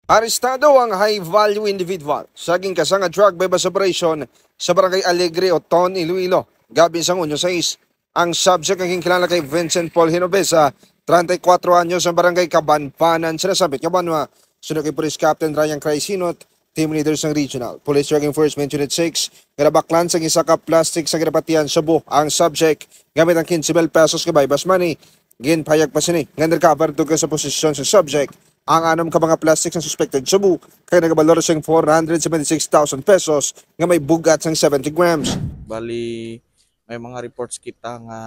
Arestado ang high-value individual sa kasanga drug bypass operation sa Barangay Alegre, Oton, Iloilo. Gabi sa Hunyo 6. Ang subject ang kilala kay Vincent Paul Hinovesa, 34 anyos ang Barangay Kabanpanan, sinasabit Kabanwa. Sunod kay Police Captain Ryan Craisinot, team leaders ng Regional Police Drug Enforcement Unit 6, Garabaklan sa isa ka plastic sa Garapatian Cebu. Ang subject gamit ang 15,000 pesos ka bypass money. Ginpayag pa sini nga undercover duga sa posisyon sa subject. Ang anom ka mga plastics ng suspected Cebu kaya nagabalor siyang 476,000 pesos nga may bugat ng 70 grams. Bali, may mga reports kita nga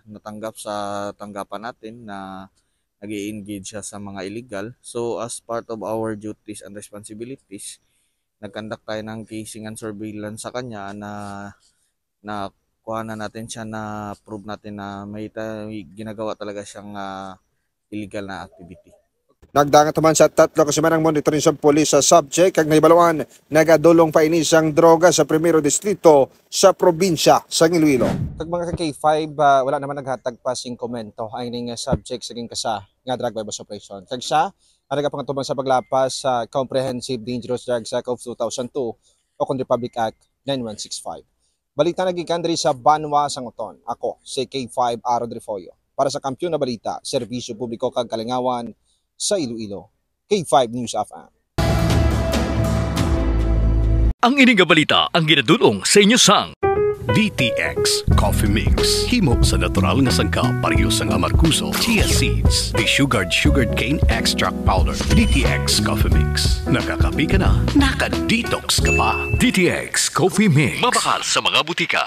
natanggap sa tanggapan natin na nag-i-engage siya sa mga illegal. So as part of our duties and responsibilities, nag-conduct tayo ng casing and surveillance sa kanya na kuha na natin siya na prove natin na may ginagawa talaga siyang illegal na activity. Nagdangat naman sa tatlo kasi manang monitoring sa pulis sa subject kag naibaluan nagadulong pa ini siyang droga sa primero distrito sa probinsya sa Iloilo. Kag mga K5 wala naman naghatag pa sing komento ang ining subject saging kasa nga drug bypass operation. Kag siya nagapangatubang sa paglapas sa Comprehensive Dangerous Drugs Act of 2002 o Republic Act 9165. Balita nagikan diri sa Banwa Sangoton. Ako si K5 Aro Drifoyo para sa Kampiyon na Balita, Serbisyo Publiko kag Kalingawan sa Iloilo. K5 News FM. Ang ining balita ang ginadulong sa inyo sang DTX Coffee Mix. Himo sa natural nga sangka pareho sang amarkuso, chia seeds, sugared cane extract powder. DTX Coffee Mix. Nakakapi ka na, naka-detox ka pa. DTX Coffee Mix. Mabakal sa mga butika.